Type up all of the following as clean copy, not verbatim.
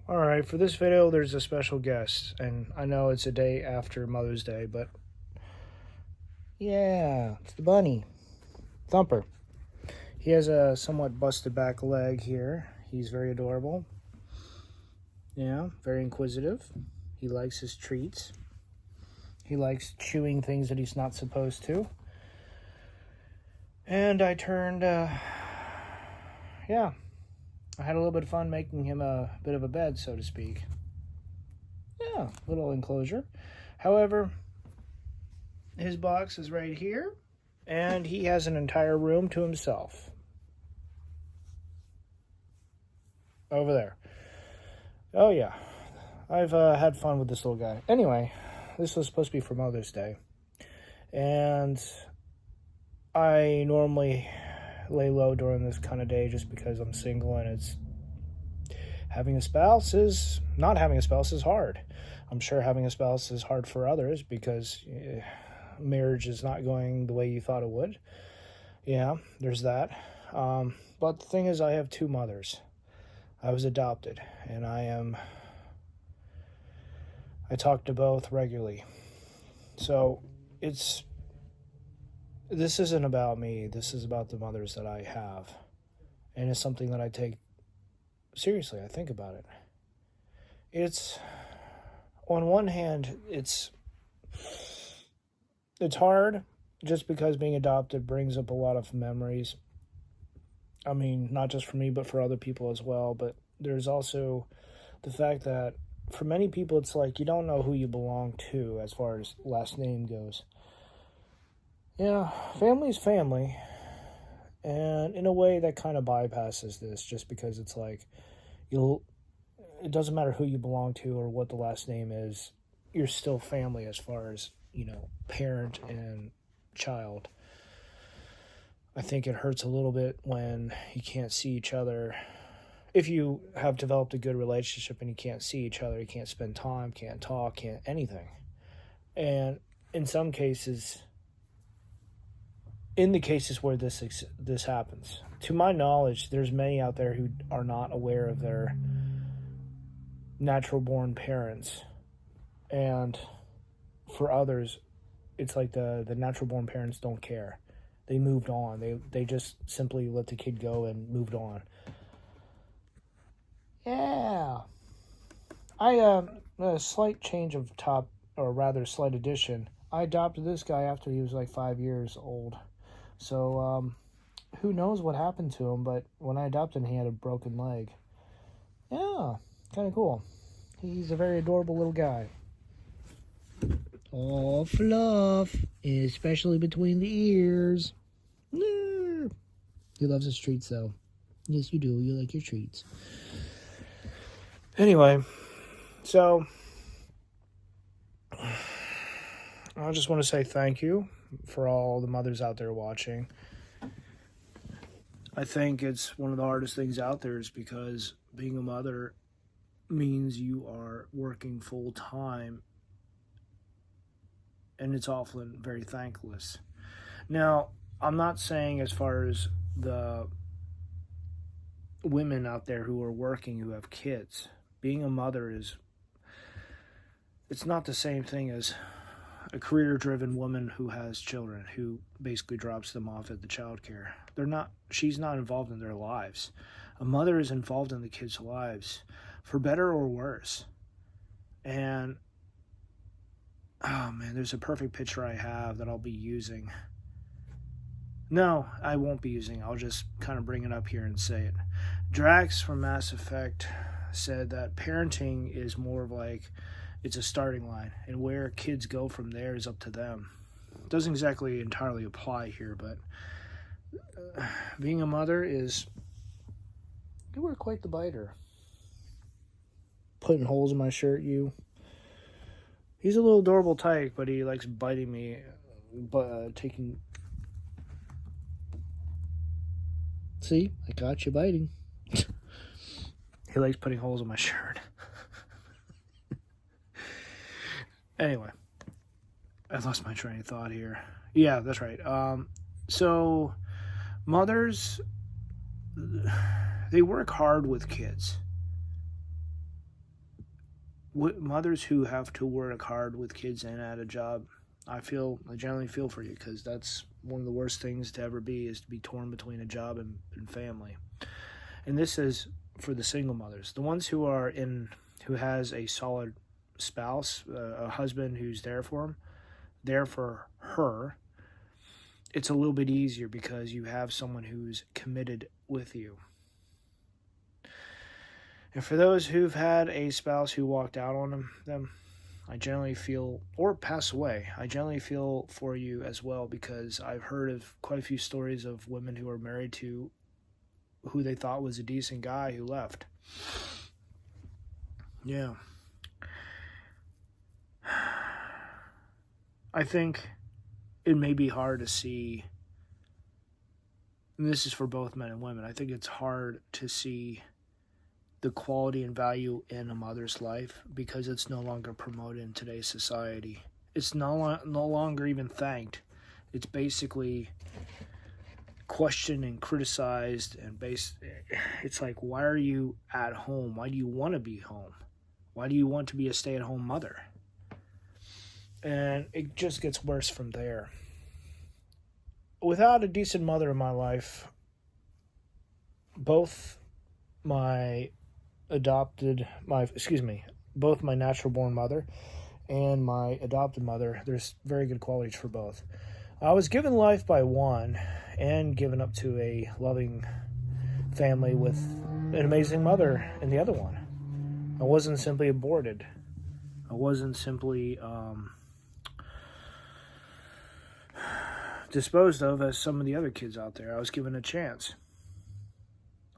Alright, for this video, there's a special guest, and I know it's a day after Mother's Day, but yeah, it's the bunny, Thumper. He has a somewhat busted back leg here. He's very adorable. Yeah, very inquisitive. He likes his treats. He likes chewing things that he's not supposed to. And I had a little bit of fun making him a bit of a bed, so to speak. Yeah, little enclosure. However, his box is right here, and he has an entire room to himself. Over there. Oh, yeah. I've had fun with this little guy. Anyway, this was supposed to be for Mother's Day. And I normally lay low during this kind of day just because I'm single, and it's not having a spouse is hard. I'm sure having a spouse is hard for others because marriage is not going the way you thought it would. Yeah, there's that. But the thing is, I have two mothers. I was adopted, and I talk to both regularly. So this isn't about me. This is about the mothers that I have. And it's something that I take seriously. I think about it. It's, on one hand, it's hard just because being adopted brings up a lot of memories. I mean, not just for me, but for other people as well. But there's also the fact that for many people, it's like you don't know who you belong to as far as last name goes. Yeah, family's family. And in a way, that kind of bypasses this just because it's like, it doesn't matter who you belong to or what the last name is. You're still family as far as, parent and child. I think it hurts a little bit when you can't see each other. If you have developed a good relationship and you can't see each other, you can't spend time, can't talk, can't anything. And in some cases, in the cases where this happens, to my knowledge, there's many out there who are not aware of their natural born parents. And for others, it's like the natural born parents don't care. They moved on. They just simply let the kid go and moved on. Yeah. A slight change of top, or rather slight addition. I adopted this guy after he was like 5 years old. So, who knows what happened to him, but when I adopted him, he had a broken leg. Yeah, kind of cool. He's a very adorable little guy. All fluff, especially between the ears. He loves his treats, though. Yes, you do. You like your treats. Anyway, so I just want to say thank you for all the mothers out there watching. I think it's one of the hardest things out there is because being a mother means you are working full time, and it's often very thankless. Now, I'm not saying as far as the women out there who are working, who have kids, being a mother it's not the same thing as a career-driven woman who has children, who basically drops them off at the childcare. She's not involved in their lives. A mother is involved in the kids' lives, for better or worse. And, oh man, there's a perfect picture I have that I'll be using. No, I won't be using. I'll just kind of bring it up here and say it. Drax from Mass Effect said that parenting is more of like, it's a starting line, and where kids go from there is up to them. It doesn't exactly entirely apply here, but being a mother you were quite the biter. Putting holes in my shirt, you. He's a little adorable tyke, but he likes biting me, taking... See, I got you biting. He likes putting holes in my shirt. Anyway, I lost my train of thought here. Yeah, that's right. So, mothers, they work hard with kids. mothers who have to work hard with kids and at a job, I generally feel for you, because that's one of the worst things to ever be, is to be torn between a job and family. And this is for the single mothers, the ones who has a solid spouse, a husband who's there for her. It's a little bit easier because you have someone who's committed with you. And for those who've had a spouse who walked out on them, I generally feel, or pass away, I generally feel for you as well, because I've heard of quite a few stories of women who are married to who they thought was a decent guy who left. Yeah. I think it may be hard to see, and this is for both men and women, I think it's hard to see the quality and value in a mother's life because it's no longer promoted in today's society. It's no longer even thanked. It's basically questioned and criticized, and it's like, why are you at home? Why do you want to be home? Why do you want to be a stay-at-home mother? And it just gets worse from there. Without a decent mother in my life, both my natural born mother and my adopted mother, there's very good qualities for both. I was given life by one and given up to a loving family with an amazing mother in the other one. I wasn't simply aborted. I wasn't simply disposed of as some of the other kids out there. I was given a chance.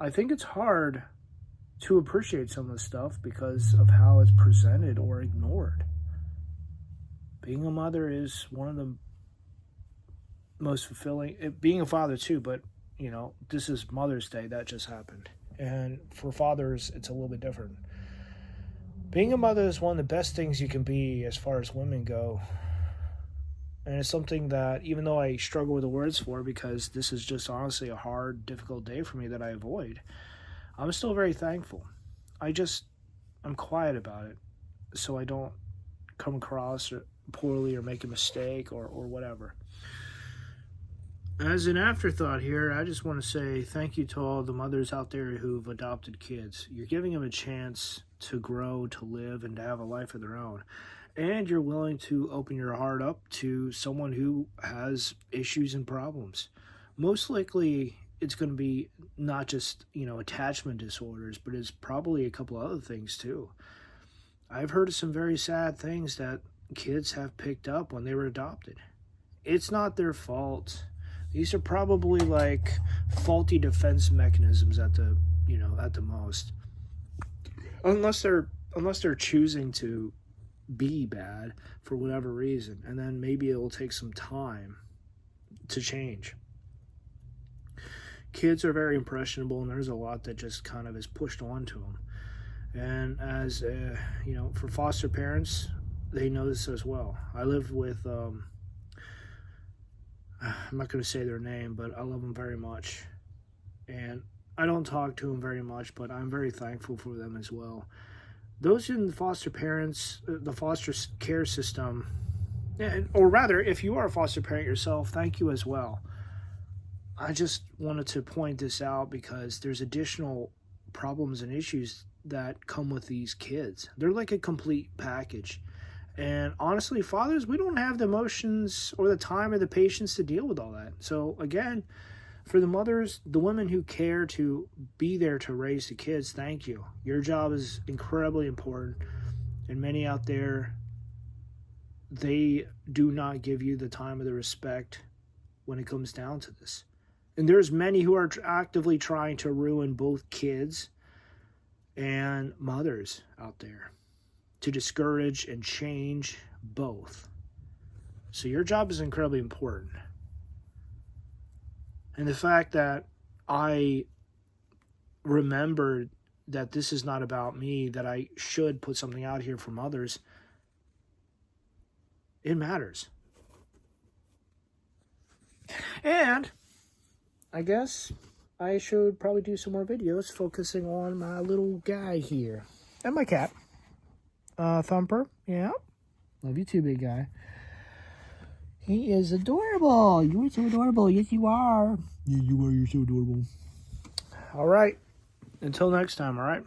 I think it's hard to appreciate some of the stuff because of how it's presented or ignored. Being a mother is one of the most fulfilling, being a father too, but this is Mother's Day, that just happened. And for fathers, it's a little bit different. Being a mother is one of the best things you can be as far as women go. And it's something that, even though I struggle with the words for, because this is just honestly a hard, difficult day for me that I avoid, I'm still very thankful. I'm quiet about it so I don't come across poorly or make a mistake or whatever. As an afterthought here, I just want to say thank you to all the mothers out there who've adopted kids. You're giving them a chance to grow, to live, and to have a life of their own. And you're willing to open your heart up to someone who has issues and problems. Most likely, it's going to be not just, attachment disorders, but it's probably a couple other things too. I've heard of some very sad things that kids have picked up when they were adopted. It's not their fault. These are probably like faulty defense mechanisms at the most. Unless they're choosing to be bad for whatever reason, and then maybe it will take some time to change. Kids are very impressionable, and there's a lot that just kind of is pushed onto them. And as for foster parents, they know this as well. I live with I'm not going to say their name, but I love them very much, and I don't talk to them very much, but I'm very thankful for them as well. Those in the foster parents, the foster care system, or rather, if you are a foster parent yourself, thank you as well. I just wanted to point this out because there's additional problems and issues that come with these kids. They're like a complete package. And honestly, fathers, we don't have the emotions or the time or the patience to deal with all that. So again, for the mothers, the women who care to be there to raise the kids, thank you. Your job is incredibly important. And many out there, they do not give you the time or the respect when it comes down to this. And there's many who are actively trying to ruin both kids and mothers out there to discourage and change both. So your job is incredibly important. And the fact that I remembered that this is not about me, that I should put something out here from others, it matters. And I guess I should probably do some more videos focusing on my little guy here and my cat. Thumper. Yeah. Love you too, big guy. He is adorable. You are so adorable. Yes, you are. Yeah, you are. You're so adorable. All right. Until next time, all right?